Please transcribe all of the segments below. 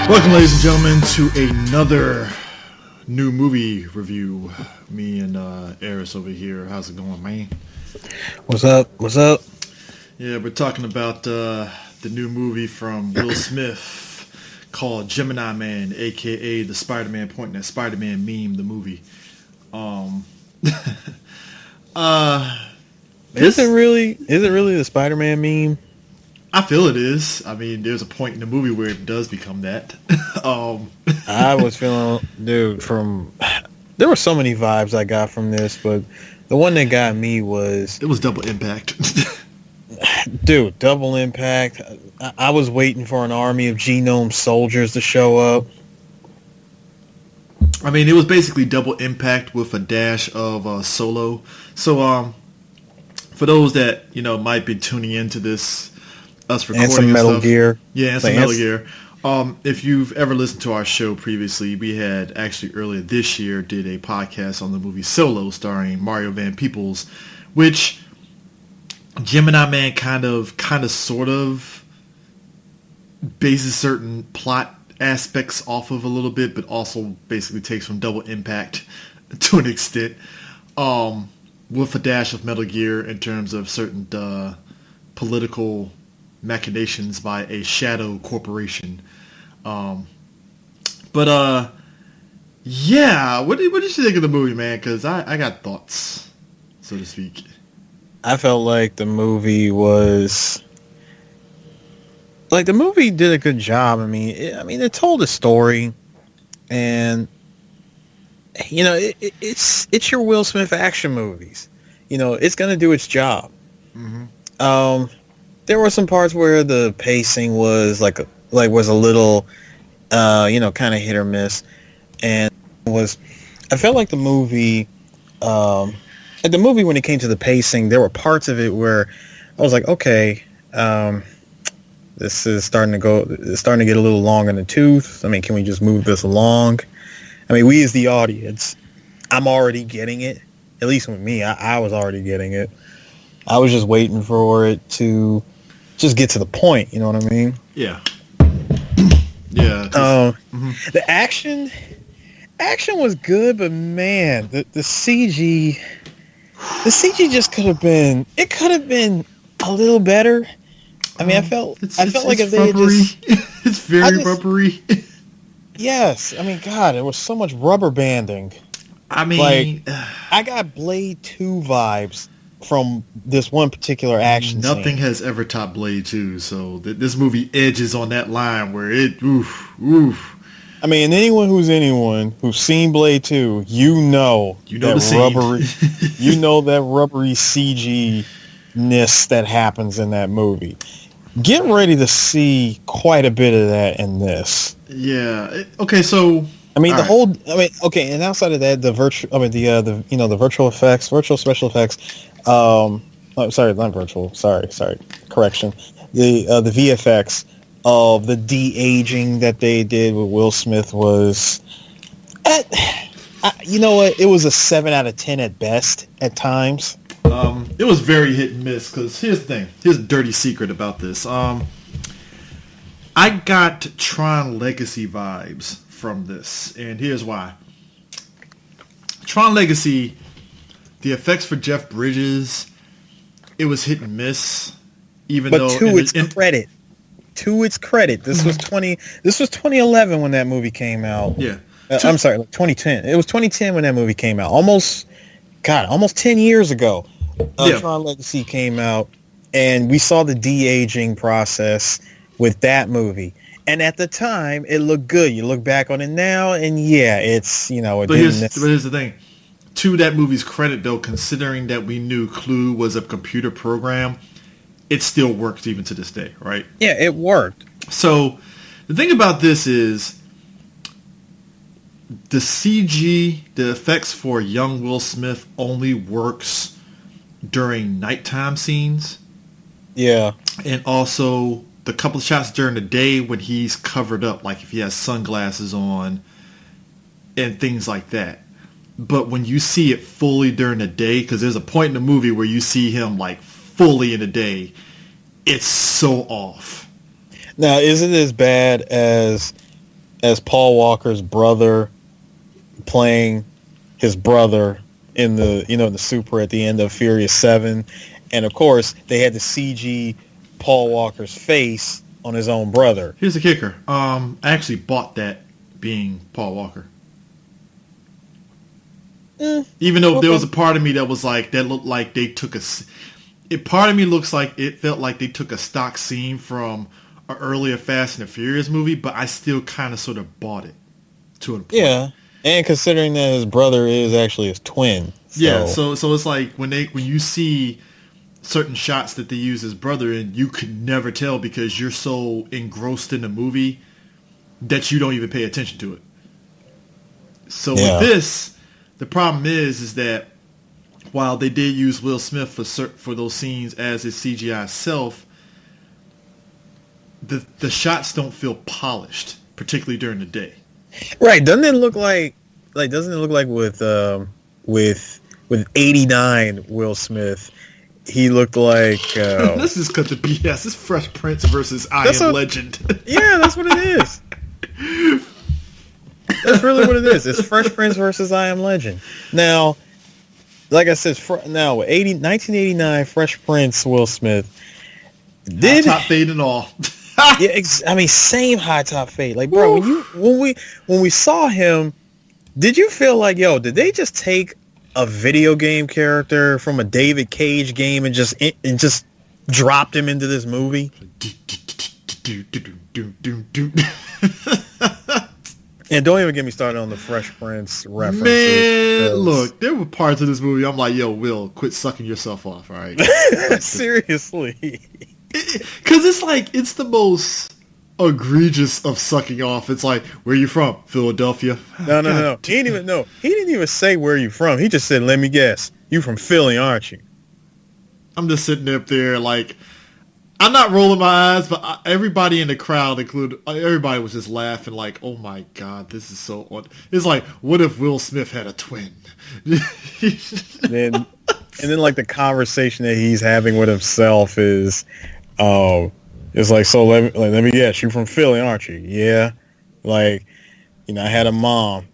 Welcome, ladies and gentlemen, to another new movie review. Me and Eris over here. How's it going, man? What's up? What's up? Yeah, we're talking about the new movie from Will Smith called Gemini Man, a.k.a. the Spider-Man pointing at Spider-Man meme, the movie. Is it really the Spider-Man meme? I feel it is. I mean, there's a point in the movie where it does become that. I was feeling, dude, there were so many vibes I got from this, but the one that got me was... It was Double Impact. Dude, Double Impact. I was waiting for an army of genome soldiers to show up. I mean, it was basically Double Impact with a dash of Solo. So, for those that, might be tuning into this, us recording and some Metal stuff, Gear. Yeah, and some Metal Gear. If you've ever listened to our show previously, we had actually earlier this year did a podcast on the movie Solo starring Mario Van Peebles, which Gemini Man kind of sort of bases certain plot aspects off of a little bit, but also basically takes from Double Impact to an extent, with a dash of Metal Gear in terms of certain political machinations by a shadow corporation. Yeah, what did you think of the movie, man? Because I got thoughts, so to speak. I felt like the movie did a good job. I mean, it told a story, and it's your Will Smith action movies. It's gonna do its job. Mm-hmm. There were some parts where the pacing was was a little, kind of hit or miss, and I felt like the movie when it came to the pacing, there were parts of it where I was like, okay, this is starting to get a little long in the tooth. I mean, can we just move this along? I mean, we as the audience, I'm already getting it. At least with me, I was already getting it. I was just waiting for it to just get to the point. You know what I mean? Yeah. Yeah. The action was good, but man, the CG just could have been a little better. I mean, I felt like if they had just... It's very rubbery. Yes. I mean, God, there was so much rubber banding. I mean... I got Blade 2 vibes from this one particular action scene. Nothing has ever topped Blade 2, so this movie edges on that line where it... Oof. I mean, anyone who's seen Blade 2, you know that rubbery... you know that rubbery CG-ness that happens in that movie. Get ready to see quite a bit of that in this. Yeah. Okay. So. I mean, and outside of that, the virtual effects, virtual special effects. Sorry, not virtual. Sorry. Correction. The VFX of the de-aging that they did with Will Smith was, you know what? It was a 7 out of 10 at best at times. It was very hit and miss, because here's the thing. Here's a dirty secret about this. I got Tron Legacy vibes from this, and here's why. Tron Legacy, the effects for Jeff Bridges, it was hit and miss. But to its credit, this was 2011 when that movie came out. Yeah. I'm sorry, 2010. It was 2010 when that movie came out. Almost 10 years ago. Tron Legacy came out, and we saw the de-aging process with that movie. And at the time, it looked good. You look back on it now, and yeah, it's, But here's the thing. To that movie's credit, though, considering that we knew Clue was a computer program, it still works even to this day, right? Yeah, it worked. So the thing about this is the CG, the effects for young Will Smith only works during nighttime scenes. Yeah. And also the couple of shots during the day when he's covered up, like if he has sunglasses on and things like that. But when you see it fully during the day, because there's a point in the movie where you see him like fully in the day, it's so off. Now, is it as bad as as Paul Walker's brother, playing his brother in the Super at the end of Furious 7. And of course, they had the CG Paul Walker's face on his own brother. Here's the kicker. I actually bought that being Paul Walker. Even though there was a part of me that was like, that looked like they took part of me looks like it felt like they took a stock scene from an earlier Fast and the Furious movie, but I still kind of sort of bought it to a point. Yeah, and considering that his brother is actually his twin. So. Yeah, so it's like when you see certain shots that they use his brother in, you could never tell because you're so engrossed in the movie that you don't even pay attention to it. So with this, the problem is that while they did use Will Smith for those scenes as his CGI self, the shots don't feel polished, particularly during the day. Right? Doesn't it look like with 89 Will Smith, he looked like let's just cut the BS. It's Fresh Prince versus I Am Legend. Yeah, that's what it is. That's really what it is. It's Fresh Prince versus I Am Legend. Now, like I said, 1989 Fresh Prince Will Smith did high top fade and all. Yeah, I mean, same high top fade. Like, bro, when we saw him, did you feel like, yo, did they just take a video game character from a David Cage game and just dropped him into this movie? And don't even get me started on the Fresh Prince references. Man, look, there were parts of this movie I'm like, yo, Will, quit sucking yourself off, all right? Seriously. Because it's the most egregious of sucking off. It's like, where you from? Philadelphia? No. He didn't even say where you from. He just said, let me guess. You from Philly, aren't you? I'm just sitting up there like, I'm not rolling my eyes, but everybody in the crowd, everybody was just laughing like, oh my God, this is so odd. It's like, what if Will Smith had a twin? And then like the conversation that he's having with himself is, it's like, so let me guess, you from Philly, aren't you? Yeah. Like, I had a mom,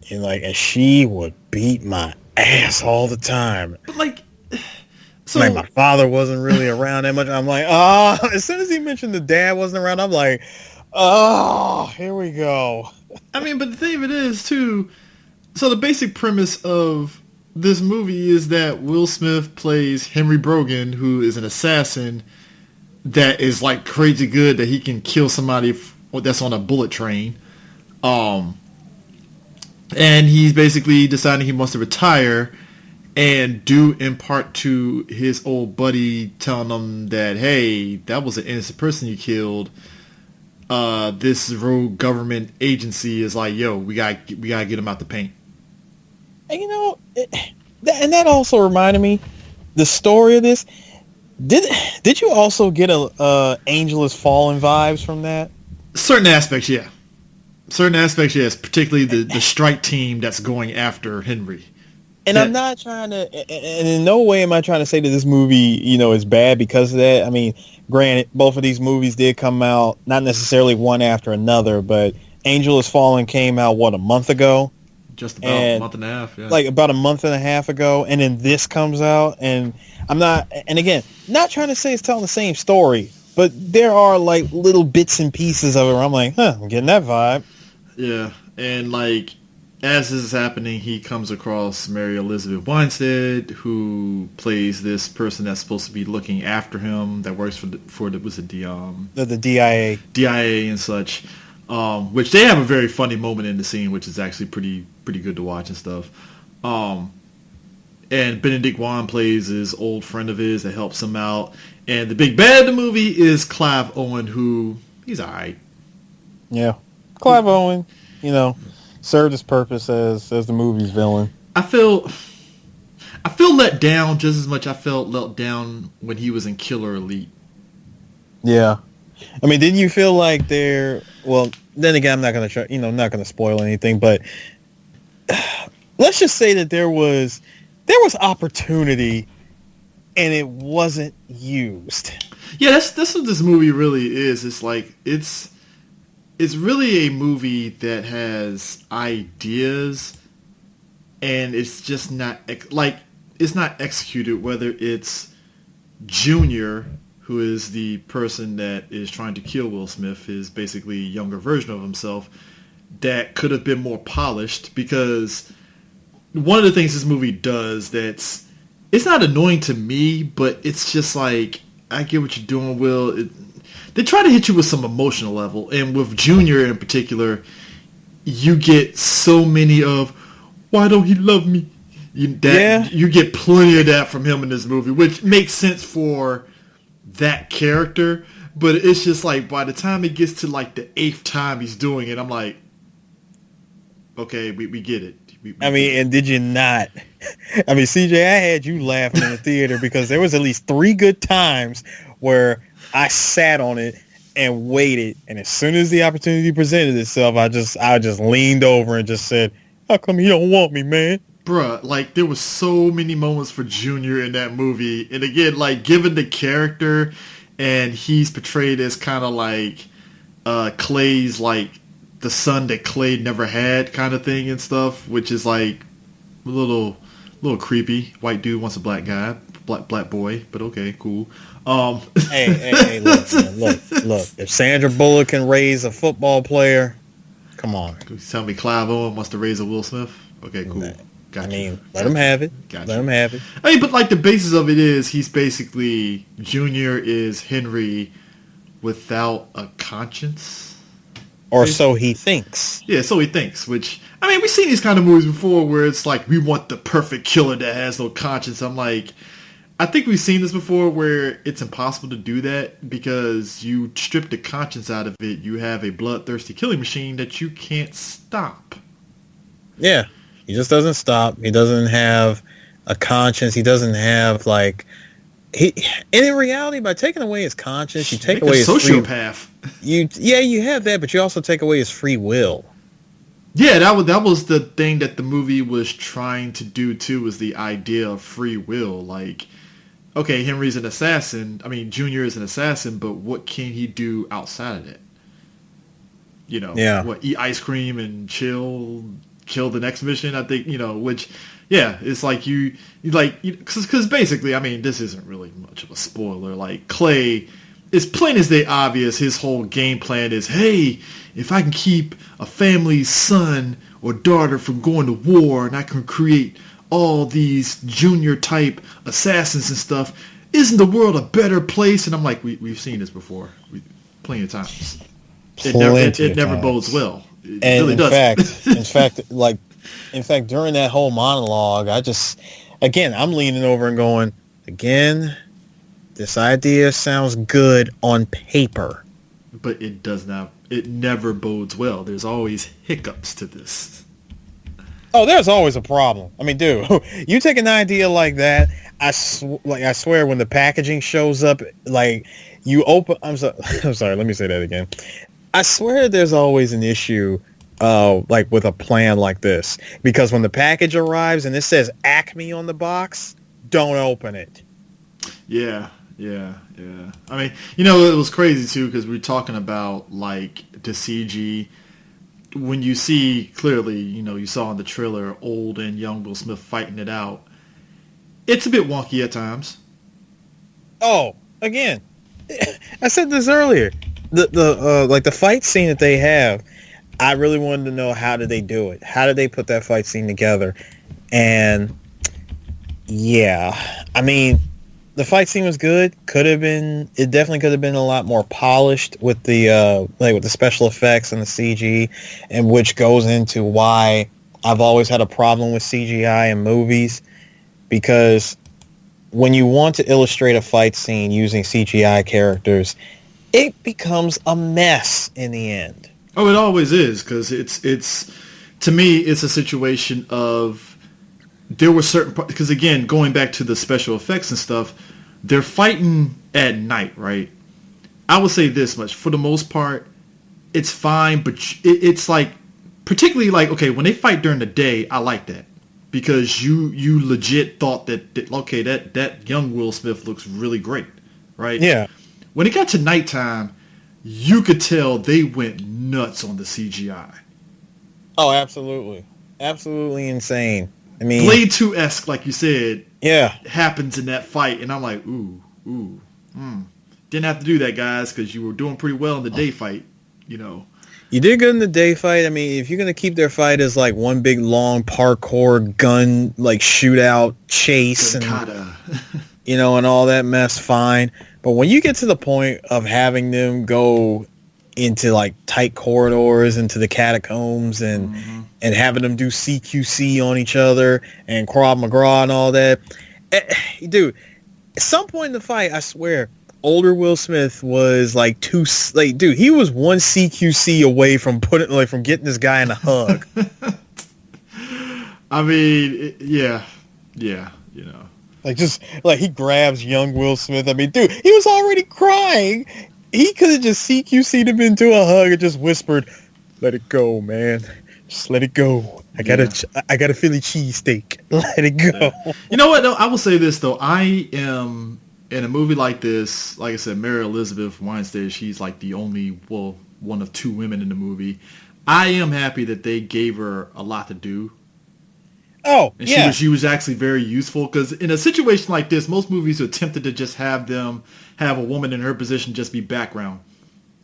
and she would beat my ass all the time. But like, so like my father wasn't really around that much. I'm like, as soon as he mentioned the dad wasn't around, I'm like, here we go. I mean, but the thing of it is too, so the basic premise of this movie is that Will Smith plays Henry Brogan, who is an assassin that is like crazy good that he can kill somebody that's on a bullet train. And he's basically deciding he wants to retire and due in part to his old buddy telling him that, hey, that was an innocent person you killed. This rogue government agency is like, yo, we gotta get him out the paint. And that also reminded me, the story of this. Did you also get a Angel Has Fallen vibes from that? Certain aspects, yeah. Yes. Particularly the strike team that's going after Henry. And I'm not trying to, and in no way am I trying to say that this movie, is bad because of that. I mean, granted, both of these movies did come out, not necessarily one after another, but Angel Has Fallen came out, a month ago? Just about a month and a half, yeah. Like about a month and a half ago, and then this comes out, and I'm not, and again, not trying to say it's telling the same story, but there are like little bits and pieces of it where I'm like, I'm getting that vibe. Yeah, and like, as this is happening, he comes across Mary Elizabeth Winstead, who plays this person that's supposed to be looking after him, that works for the DIA. DIA and such. Which they have a very funny moment in the scene, which is actually pretty good to watch and stuff. And Benedict Wong plays this old friend of his that helps him out. And the big bad of the movie is Clive Owen, who he's all right. Yeah, Clive Owen, served his purpose as the movie's villain. I feel let down just as much I felt let down when he was in Killer Elite. Yeah. I mean, didn't you feel like well, then again, I'm not going to try, not going to spoil anything, but let's just say that there was opportunity and it wasn't used. Yeah, that's what this movie really is. It's like, it's it's really a movie that has ideas, and it's just not it's not executed. Whether it's Junior, who is the person that is trying to kill Will Smith, is basically a younger version of himself that could have been more polished, because one of the things this movie does it's not annoying to me, but it's just like, I get what you're doing, Will. They try to hit you with some emotional level, and with Junior in particular, you get so many of, why don't he love me? You get plenty of that from him in this movie, which makes sense for that character, but it's just like, by the time it gets to like the 8th time he's doing it, I'm like, okay, we get it. And did you not? I mean, CJ, I had you laughing in the theater because there was at least 3 good times where I sat on it and waited, and as soon as the opportunity presented itself, I just leaned over and just said, "How come you don't want me, man?" Bruh, like, there was so many moments for Junior in that movie, and again, like, given the character, and he's portrayed as kind of like Clay's, like, the son that Clay never had kind of thing and stuff, which is like a little creepy. White dude wants a black guy, black boy, but okay, cool. Hey, look. If Sandra Bullock can raise a football player, come on. You tell me Clive Owen wants to raise a Will Smith? Okay, cool. Let him have it. Let him have it. I mean, but like, the basis of it is, he's basically, Junior is Henry without a conscience. Or so he thinks. Yeah, so he thinks, which, I mean, we've seen these kind of movies before where it's like, we want the perfect killer that has no conscience. I'm like, I think we've seen this before where it's impossible to do that, because you strip the conscience out of it, you have a bloodthirsty killing machine that you can't stop. Yeah, he just doesn't stop. He doesn't have a conscience. He doesn't have, like... and in reality, by taking away his conscience, you take away his sociopath. You have that, but you also take away his free will. Yeah, that was the thing that the movie was trying to do too, was the idea of free will. Like, okay, Henry's an assassin. I mean, Junior is an assassin, but what can he do outside of that? You know, what, eat ice cream and chill, kill the next mission? I think, which. Yeah, it's like because basically, I mean, this isn't really much of a spoiler. Like, Clay, it's plain as day obvious, his whole game plan is, hey, if I can keep a family's son or daughter from going to war, and I can create all these Junior type assassins and stuff, isn't the world a better place? And I'm like, we've seen this before, plenty of times. It never bodes well. It really doesn't. In fact, during that whole monologue, I'm leaning over and going, again, this idea sounds good on paper. But it does not. It never bodes well. There's always hiccups to this. Oh, there's always a problem. I mean, dude, you take an idea like that, I swear when the packaging shows up, like, you open... I'm sorry, let me say that again. I swear there's always an issue like with a plan like this, because when the package arrives and it says Acme on the box, don't open it. Yeah. I mean, it was crazy too, because we were talking about like the CG. When you see clearly, you saw in the trailer old and young Will Smith fighting it out. It's a bit wonky at times. Oh, again, I said this earlier. The fight scene that they have, I really wanted to know, how did they do it? How did they put that fight scene together? And yeah, I mean, the fight scene was good. It definitely could have been a lot more polished with the with the special effects and the CG, and which goes into why I've always had a problem with CGI in movies, because when you want to illustrate a fight scene using CGI characters, it becomes a mess in the end. Oh, it always is, because it's to me, it's a situation of, there were certain parts, because again, going back to the special effects and stuff, they're fighting at night, right? I would say this much, for the most part, it's fine, but it's like, particularly like, okay, when they fight during the day, I like that, because you legit thought that okay, that young Will Smith looks really great, right? Yeah. When it got to nighttime, you could tell they went nuts on the CGI. Oh, absolutely. Absolutely insane. I mean, Blade 2-esque, like you said, yeah. happens in that fight, and I'm like, ooh. Didn't have to do that, guys, because you were doing pretty well in the day fight, you know. You did good in the day fight. I mean, if you're going to keep their fight as like one big long parkour gun, like shootout chase and, you know, and all that mess, fine. But when you get to the point of having them go into like tight corridors, into the catacombs and having them do CQC on each other and Krav Maga and all that, dude, at some point in the fight, I swear, older Will Smith was like dude, he was one CQC away from from getting this guy in a hug. I mean, yeah, you know. Like, just like he grabs young Will Smith. I mean, dude, he was already crying. He could have just CQC'd him into a hug and just whispered, "Let it go, man. Just let it go. I got a Philly cheesesteak. Let it go." Yeah. You know what, though? I will say this, though. I am, in a movie like this, like I said, Mary Elizabeth Winstead, she's like the only, well, one of two women in the movie. I am happy that they gave her a lot to do. Oh, and yeah. She was actually very useful, because in a situation like this, most movies are tempted to just have a woman in her position just be background.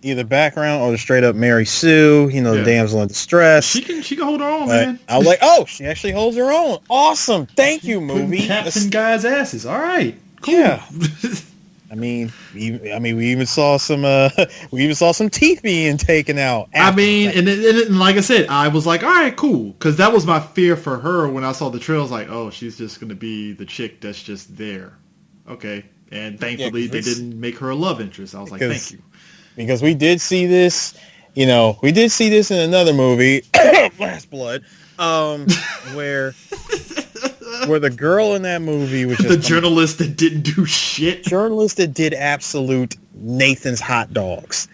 Either background or the straight up Mary Sue, you know, the damsel in distress. She can hold her own, man. I was like, oh, she actually holds her own. Awesome. Thank you, movie. Captain guys' asses. All right. Cool. Yeah. I mean, we even saw some teeth being taken out. I mean, and like I said, I was like, all right, cool, because that was my fear for her when I saw the trailer. I was like, oh, she's just going to be the chick that's just there. Okay. And thankfully, they didn't make her a love interest. I was like, thank you. Because we did see this, you know, in another movie, Last Blood, where the girl in that movie was just the journalist that didn't do shit. Journalist that did absolute Nathan's hot dogs.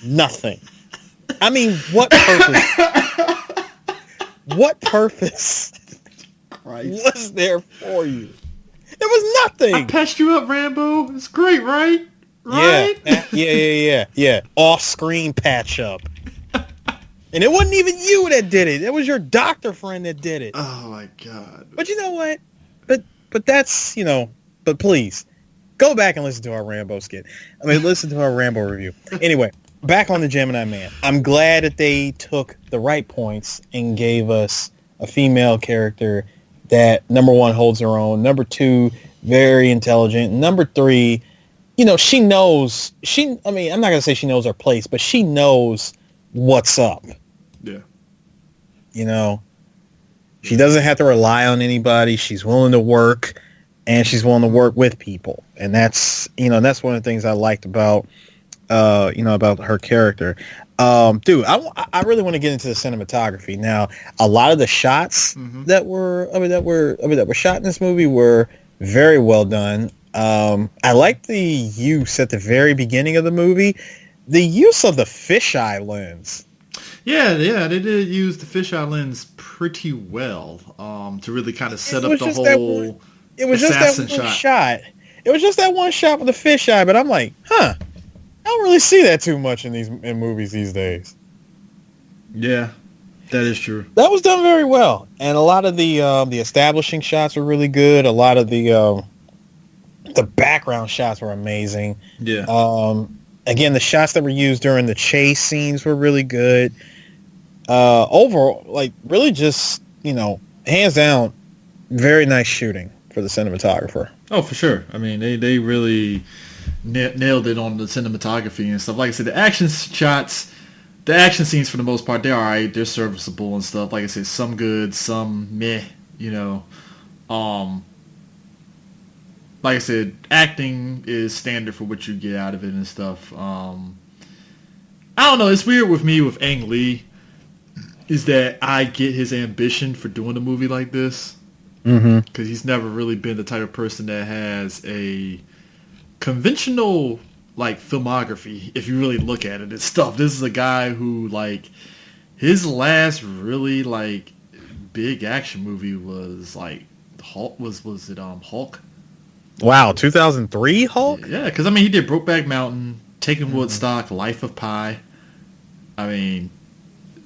Nothing. I mean, what purpose? What purpose was there for you? There was nothing. I patched you up, Rambo. It's great, right? Right? Yeah. Off-screen patch up. And it wasn't even you that did it. It was your doctor friend that did it. Oh my God. But you know what? But that's, you know, but please go back and listen to our Rambo skit. I mean, listen to our Rambo review. Anyway, back on the Gemini Man. I'm glad that they took the right points and gave us a female character that, number one, holds her own. Number two, very intelligent. Number three, you know, I'm not going to say she knows her place, but she knows what's up. Yeah. You know, she doesn't have to rely on anybody. She's willing to work, and she's willing to work with people. And that's one of the things I liked about, about her character. Dude, I really want to get into the cinematography. Now, a lot of the shots that were shot in this movie were very well done. I liked the use at the very beginning of the movie, the use of the fisheye lens. Yeah, they did use the fisheye lens pretty well to really kind of set up the whole assassin shot. It was just that one shot with the fisheye, but I'm like, I don't really see that too much in movies these days. Yeah, that is true. That was done very well, and a lot of the establishing shots were really good. A lot of the background shots were amazing. Yeah. Again, the shots that were used during the chase scenes were really good. Overall, like, really just, hands down, very nice shooting for the cinematographer. Oh, for sure. I mean, they really nailed it on the cinematography and stuff. Like I said, the action shots, the action scenes for the most part, they're all right. They're serviceable and stuff. Like I said, some good, some meh, like I said, acting is standard for what you get out of it and stuff. I don't know. It's weird with me with Ang Lee, is that I get his ambition for doing a movie like this. Because he's never really been the type of person that has a conventional, like, filmography, if you really look at it and stuff. This is a guy who, like, his last really, like, big action movie was, like, Hulk. Was it Hulk? Wow, 2003 Hulk? Yeah, because, I mean, he did Brokeback Mountain, Taking Woodstock, Life of Pi. I mean,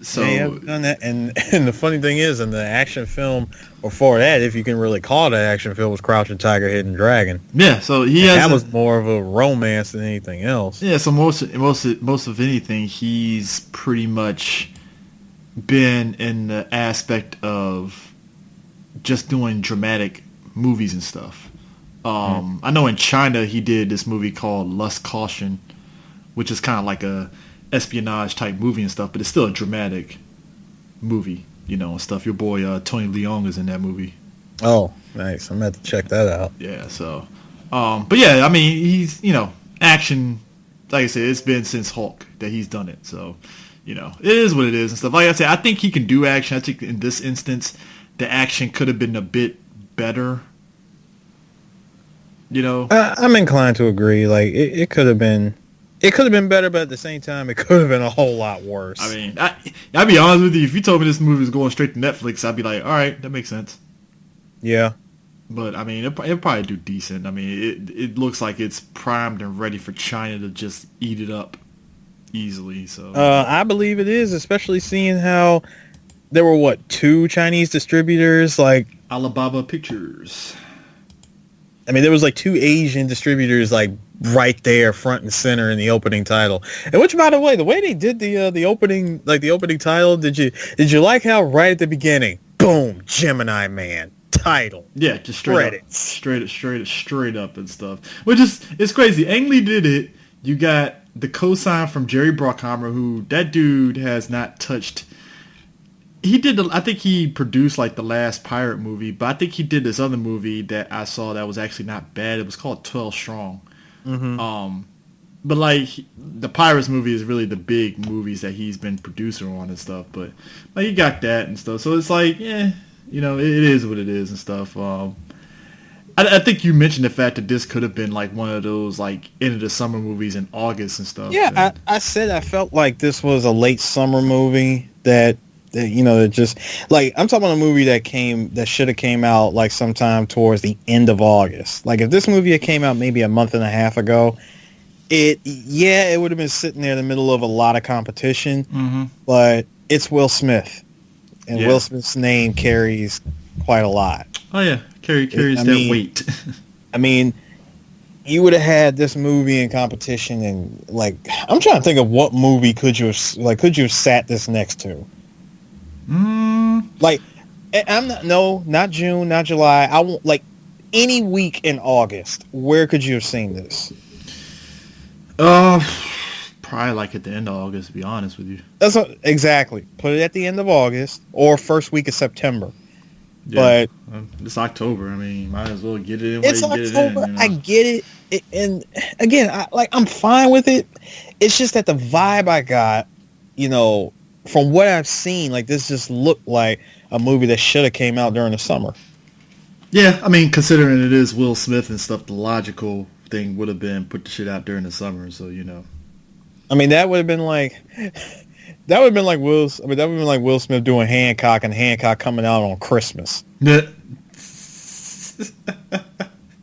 so yeah, I've done that. And the funny thing is, in the action film before that, if you can really call it an action film, was Crouching Tiger, Hidden Dragon. yeah, so he And has that was more of a romance than anything else. yeah. So most of anything, he's pretty much been in the aspect of just doing dramatic movies and stuff. I know in China he did this movie called Lust Caution, which is kind of like a espionage type movie and stuff, but it's still a dramatic movie, and stuff. Your boy Tony Leung is in that movie. Oh, nice. I'm going to have to check that out. Yeah, so but yeah, I mean, he's, action, like I said, it's been since Hulk that he's done it. So, it is what it is and stuff. Like I said, I think he can do action. I think in this instance, the action could have been a bit better. I'm inclined to agree. Like it could have been better, but at the same time, it could have been a whole lot worse. I mean, I'll be honest with you. If you told me this movie was going straight to Netflix, I'd be like, all right, that makes sense. Yeah. But, I mean, it'll probably do decent. I mean, it looks like it's primed and ready for China to just eat it up easily. So I believe it is, especially seeing how there were, 2 Chinese distributors, like... Alibaba Pictures. I mean, there was 2 Asian distributors, right there, front and center in the opening title. And which, by the way they did the opening, the opening title, did you like how right at the beginning, boom, Gemini Man title? Yeah, just straight up and stuff. Which it's crazy. Ang Lee did it. You got the cosign from Jerry Bruckheimer, who that dude has not touched. He did. I think he produced the last pirate movie, but I think he did this other movie that I saw that was actually not bad. It was called 12 Strong. Mm-hmm. But the Pirates movie is really the big movies that he's been producer on and stuff. But he got that and stuff. So it's it is what it is and stuff. I think you mentioned the fact that this could have been one of those end of the summer movies in August and stuff. Yeah, I said I felt like this was a late summer movie that just I'm talking about a movie that should have came out sometime towards the end of August. If this movie had came out maybe a month and a half ago, it would have been sitting there in the middle of a lot of competition. Mm-hmm. But it's Will Smith, and Will Smith's name carries quite a lot. Oh yeah, carries that weight. I mean, you would have had this movie in competition, and I'm trying to think of what movie could you have sat this next to. Not June, not July. I won't any week in August. Where could you have seen this? Probably at the end of August. To be honest with you, exactly. Put it at the end of August or first week of September. Yeah, but it's October. I mean, might as well get it in. It's October. I get it, and again, I'm fine with it. It's just that the vibe I got, from what I've seen, this just looked like a movie that should have came out during the summer. Yeah, I mean, considering it is Will Smith and stuff, the logical thing would have been put the shit out during the summer. So I mean, that would have been Will Smith doing Hancock, and Hancock coming out on Christmas. Yeah,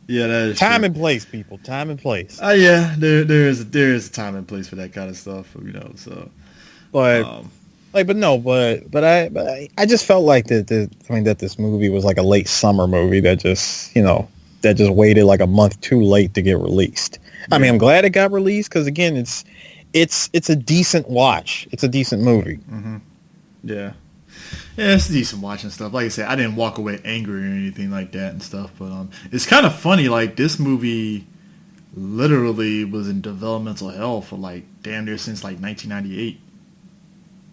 yeah, that is time true. And place, people. Time and place. Yeah, there is a time and place for that kind of stuff. So, but. But I just felt like that this movie was a late summer movie that just waited a month too late to get released. Yeah. I mean, I'm glad it got released because again, it's a decent watch. It's a decent movie. Mm-hmm. Yeah, it's a decent watch and stuff. Like I said, I didn't walk away angry or anything like that and stuff. But it's kind of funny. This movie literally was in developmental hell for damn near since 1998.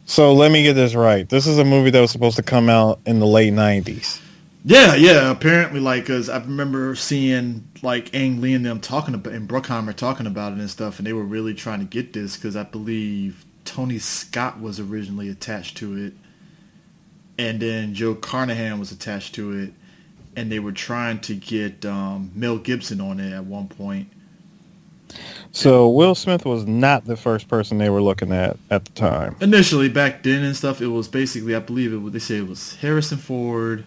So let me get this right. This is a movie that was supposed to come out in the late 90s. Yeah. Apparently, because I remember seeing Ang Lee and them talking about, and Bruckheimer talking about it and stuff, and they were really trying to get this because I believe Tony Scott was originally attached to it, and then Joe Carnahan was attached to it, and they were trying to get Mel Gibson on it at one point. So Will Smith was not the first person they were looking at the time. Initially, back then and stuff, it was basically, I believe they say it was Harrison Ford,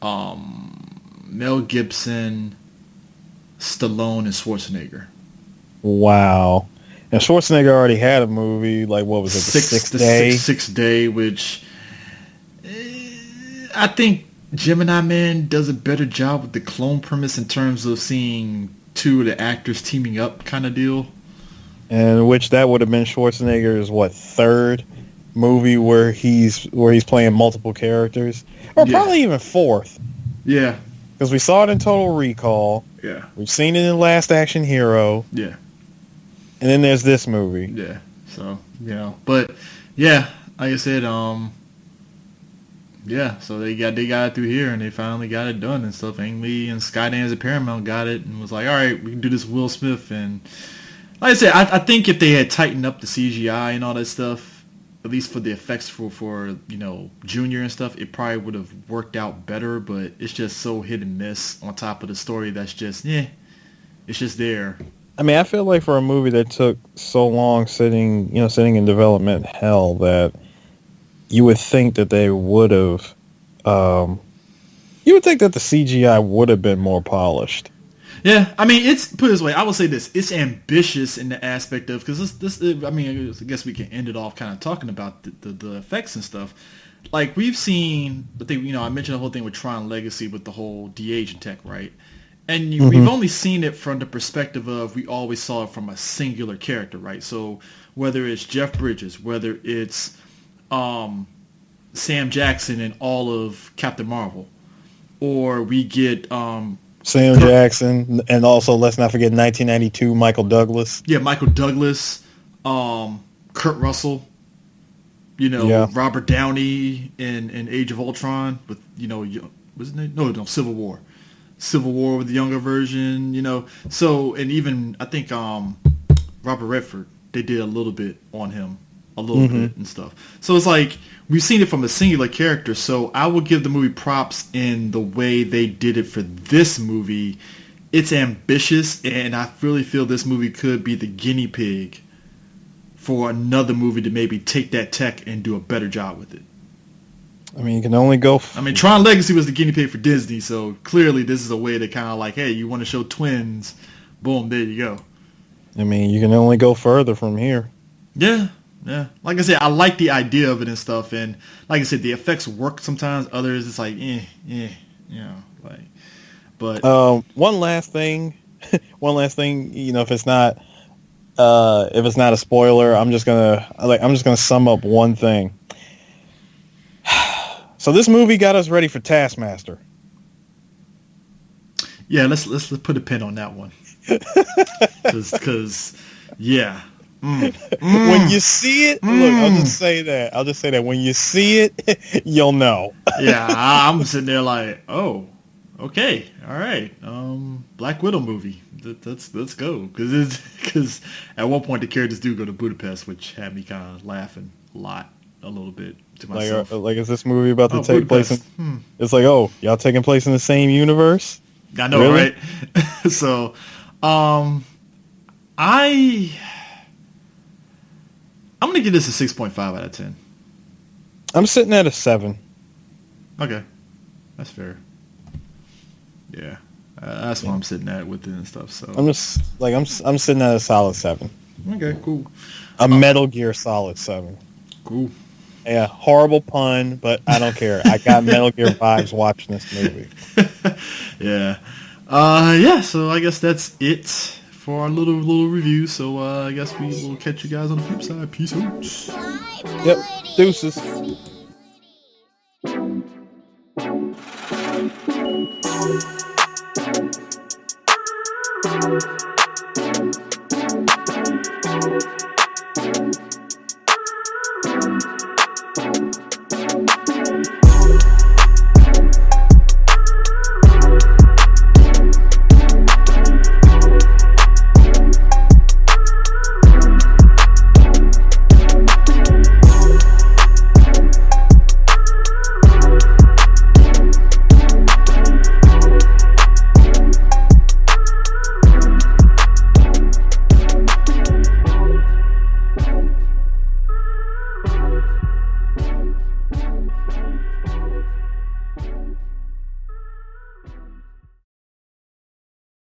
Mel Gibson, Stallone, and Schwarzenegger. Wow. And Schwarzenegger already had a movie, like what was it, the Sixth Day? Sixth Day, which I think Gemini Man does a better job with the clone premise in terms of seeing two of the actors teaming up kind of deal. And which that would have been Schwarzenegger's third movie where he's playing multiple characters, or probably even fourth. Yeah, because we saw it in Total Recall. Yeah, we've seen it in Last Action Hero. Yeah, and then there's this movie. Yeah, so but yeah, like I said, yeah, so they got it through here, and they finally got it done and stuff. Ang Lee and Skydance at Paramount got it and was like, all right, we can do this with Will Smith. And like I said, I think if they had tightened up the CGI and all that stuff, at least for the effects for Junior and stuff, it probably would have worked out better. But it's just so hit and miss on top of the story that's just it's just there. I mean, I feel like for a movie that took so long sitting in development hell, that you would think that they would have, you would think that the CGI would have been more polished. Yeah, I mean, it's, put it this way, I will say this, it's ambitious in the aspect of, because this, I mean, I guess we can end it off kind of talking about the effects and stuff. Like, we've seen, I think, I mentioned the whole thing with Tron Legacy with the whole de-aging tech, right? And we've only seen it from the perspective of, we always saw it from a singular character, right? So, whether it's Jeff Bridges, whether it's Sam Jackson in all of Captain Marvel, or we get Sam Jackson, and also let's not forget 1992 Michael Douglas. Yeah, Michael Douglas, Kurt Russell, Robert Downey in Age of Ultron with wasn't it? No, Civil War. Civil War with the younger version, So, and even I think Robert Redford, they did a little bit on him, a little bit and stuff. So it's like we've seen it from a singular character. So I will give the movie props in the way they did it for this movie. It's ambitious, and I really feel this movie could be the guinea pig for another movie to maybe take that tech and do a better job with it. I mean, you can only go... Tron Legacy was the guinea pig for Disney, so clearly this is a way to kind of like, hey, you want to show twins, boom, there you go. I mean, you can only go further from here. Yeah. Like I said, I like the idea of it and stuff, and like I said, the effects work sometimes. Others, it's like, But one last thing, if it's not a spoiler, I'm just gonna sum up one thing. So this movie got us ready for Taskmaster. Yeah, let's put a pin on that one. Because when you see it, look, I'll just say that when you see it, you'll know. Yeah, I'm sitting there like, oh, okay, all right, Black Widow movie. Let's go, because at one point the characters do go to Budapest, which had me kind of laughing a little bit to myself. Like is this movie about to take Budapest place in? It's like, oh, y'all taking place in the same universe? I know, really? Right? So, I'm gonna give this a 6.5 out of 10. I'm sitting at a 7. Okay, that's fair. Yeah, that's what I'm sitting at with it and stuff. So I'm just like I'm sitting at a solid 7. Okay, cool. A Metal Gear solid 7. Cool. Yeah, horrible pun, but I don't care. I got Metal Gear vibes watching this movie. Yeah. Yeah, so I guess that's it for our little review. So I guess we will catch you guys on the flip side. Peace out. Yep. Deuces.